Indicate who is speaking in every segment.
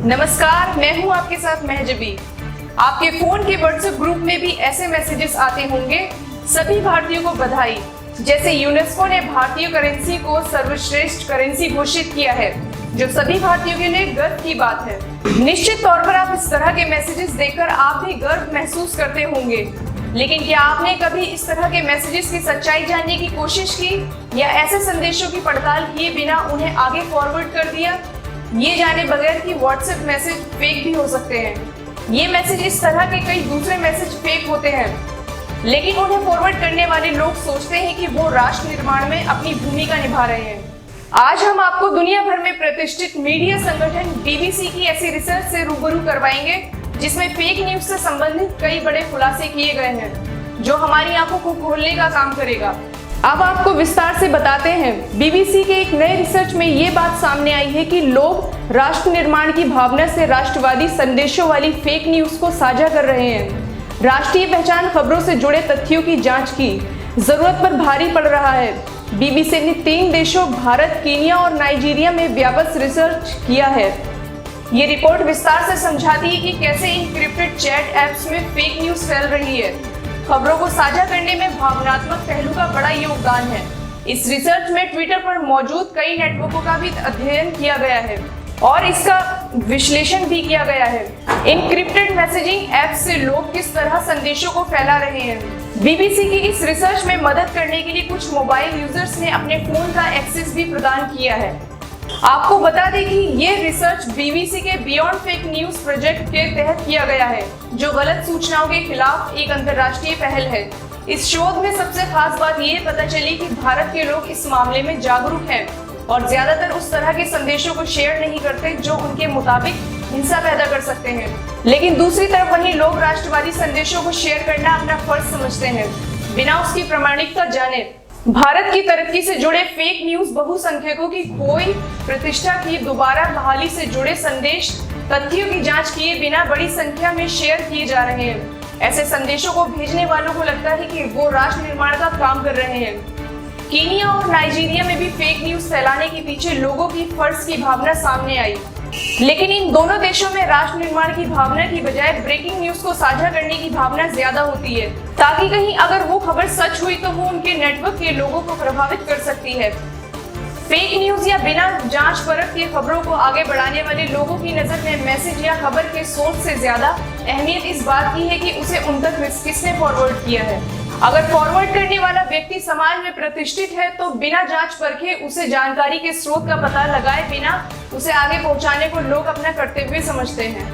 Speaker 1: नमस्कार, मैं हूं आपके साथ महजबी। आपके फोन के व्हाट्सएप ग्रुप में भी ऐसे मैसेजेस आते होंगे। सभी भारतीयों को बधाई। जैसे यूनेस्को ने भारतीय करेंसी को सर्वश्रेष्ठ करेंसी घोषित किया है, जो सभी भारतीयों के लिए गर्व की बात है। निश्चित तौर पर आप इस तरह के मैसेजेस देखकर आप भी गर्व महसूस करते होंगे, लेकिन क्या आपने कभी इस तरह के मैसेजेस की सच्चाई जानने की कोशिश की या ऐसे संदेशों की पड़ताल किए बिना उन्हें आगे फॉरवर्ड कर दिया, ये जाने बगैर कि व्हाट्सएप मैसेज फेक भी हो सकते हैं। ये मैसेज इस तरह के कई दूसरे मैसेज फेक होते हैं, लेकिन उन्हें फॉरवर्ड करने वाले लोग सोचते हैं कि वो राष्ट्र निर्माण में अपनी भूमिका निभा रहे हैं। आज हम आपको दुनिया भर में प्रतिष्ठित मीडिया संगठन बीबीसी की ऐसी रिसर्च से रूबरू करवाएंगे, जिसमें फेक न्यूज से संबंधित कई बड़े खुलासे किए गए हैं, जो हमारी आंखों को खोलने का काम करेगा। अब आपको विस्तार से बताते हैं। बीबीसी के एक नए रिसर्च में ये बात सामने आई है कि लोग राष्ट्र निर्माण की भावना से राष्ट्रवादी संदेशों वाली फेक न्यूज को साझा कर रहे हैं। राष्ट्रीय पहचान खबरों से जुड़े तथ्यों की जांच की जरूरत पर भारी पड़ रहा है। बीबीसी ने 3 देशों भारत, कीनिया और नाइजीरिया में व्यापक रिसर्च किया है। ये रिपोर्ट विस्तार से समझाती है कि कैसे इनक्रिप्टेड चैट ऐप्स में फेक न्यूज फैल रही है। खबरों को साझा करने में भावनात्मक पहलू का बड़ा योगदान है। इस रिसर्च में ट्विटर पर मौजूद कई नेटवर्कों का भी अध्ययन किया गया है और इसका विश्लेषण भी किया गया है। इनक्रिप्टेड मैसेजिंग ऐप्स से लोग किस तरह संदेशों को फैला रहे हैं। बीबीसी की इस रिसर्च में मदद करने के लिए कुछ मोबाइल यूजर्स ने अपने फोन का एक्सेस भी प्रदान किया है। आपको बता दें कि ये रिसर्च बीबीसी के बियॉन्ड फेक न्यूज प्रोजेक्ट के तहत किया गया है, जो गलत सूचनाओं के खिलाफ एक अंतर्राष्ट्रीय पहल है। इस शोध में सबसे खास बात ये पता चली कि भारत के लोग इस मामले में जागरूक हैं और ज्यादातर उस तरह के संदेशों को शेयर नहीं करते जो उनके मुताबिक हिंसा पैदा कर सकते हैं। लेकिन दूसरी तरफ वहीं लोग राष्ट्रवादी संदेशों को शेयर करना अपना फर्ज समझते हैं, बिना उसकी प्रामाणिकता जाने। भारत की तरक्की से जुड़े फेक न्यूज बहुसंख्यकों की कोई प्रतिष्ठा की दोबारा बहाली से जुड़े संदेश तथ्यों की जांच किए बिना बड़ी संख्या में शेयर किए जा रहे हैं। ऐसे संदेशों को भेजने वालों को लगता है कि वो राष्ट्र निर्माण का काम कर रहे हैं। कीनिया और नाइजीरिया में भी फेक न्यूज फैलाने के पीछे लोगों की फर्ज की भावना सामने आई, लेकिन इन दोनों देशों में राष्ट्र निर्माण की भावना की बजाय ब्रेकिंग न्यूज को साझा करने की भावना ज्यादा होती है, ताकि कहीं अगर वो खबर सच हुई तो वो उनके नेटवर्क के लोगों को प्रभावित कर सकती है। फेक न्यूज या बिना जांच परख के खबरों को आगे बढ़ाने वाले लोगों की नजर में मैसेज या खबर के सोर्स से ज्यादा अहमियत इस बात की है कि उसे उन तक किसने फॉरवर्ड किया है। अगर फॉरवर्ड करने वाला व्यक्ति समाज में प्रतिष्ठित है तो बिना जांच परखे उसे जानकारी के स्रोत का पता लगाए बिना उसे आगे पहुंचाने को लोग अपना कर्तव्य समझते हैं।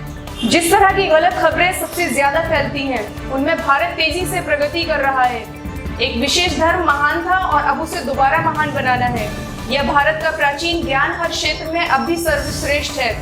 Speaker 1: जिस तरह की गलत खबरें सबसे ज्यादा फैलती हैं, उनमें भारत तेजी से प्रगति कर रहा है। एक विशेष धर्म महान था और अब उसे दोबारा महान बनाना है। यह भारत का प्राचीन ज्ञान हर क्षेत्र में अब भी सर्वश्रेष्ठ है।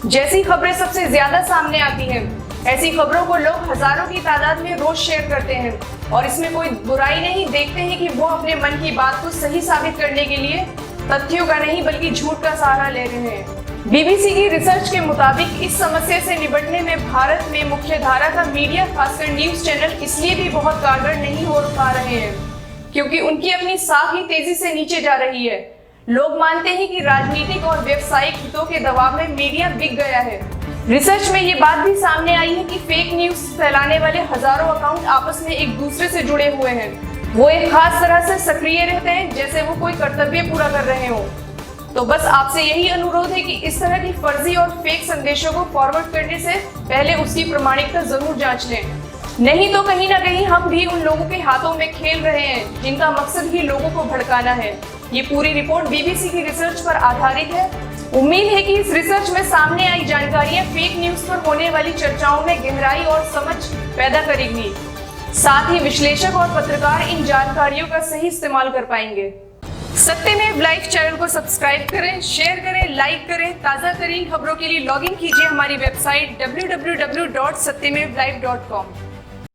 Speaker 1: जैसी खबरें सबसे ज्यादा सामने आती हैं, ऐसी खबरों को लोग हजारों की तादाद में रोज शेयर करते हैं और इसमें कोई बुराई नहीं देखते हैं कि वो अपने मन की बात को सही साबित करने के लिए तथ्यों का नहीं बल्कि झूठ का सहारा ले रहे हैं। बीबीसी की रिसर्च के मुताबिक इस समस्या से निपटने में भारत में मुख्य धारा का मीडिया, खासकर न्यूज चैनल इसलिए भी बहुत कारगर नहीं हो पा रहे हैं क्योंकि उनकी अपनी साख ही तेजी से नीचे जा रही है। लोग मानते हैं कि राजनीतिक और व्यवसायिक हितों के दबाव में मीडिया बिक गया है। रिसर्च में ये बात भी सामने आई है कि फेक न्यूज फैलाने वाले हजारों अकाउंट आपस में एक दूसरे से जुड़े हुए हैं। वो एक खास तरह से सक्रिय रहते हैं, जैसे वो कोई कर्तव्य पूरा कर रहे हो। तो बस आपसे यही अनुरोध है कि इस तरह की फर्जी और फेक संदेशों को फॉरवर्ड करने से पहले उसकी प्रामाणिकता जरूर जांच लें, नहीं तो कहीं ना कहीं हम भी उन लोगों के हाथों में खेल रहे हैं जिनका मकसद ही लोगों को भड़काना है। ये पूरी रिपोर्ट बीबीसी की रिसर्च पर आधारित है। उम्मीद है कि इस रिसर्च में सामने आई जानकारियां फेक न्यूज पर होने वाली चर्चाओं में गहराई और समझ पैदा करेंगी। साथ ही विश्लेषक और पत्रकार इन जानकारियों का सही इस्तेमाल कर पाएंगे। सत्यमेव लाइव चैनल को सब्सक्राइब करें, शेयर करें, लाइक करें। ताज़ा तरीन खबरों के लिए लॉगिन कीजिए हमारी वेबसाइट www.satyamevlive.com।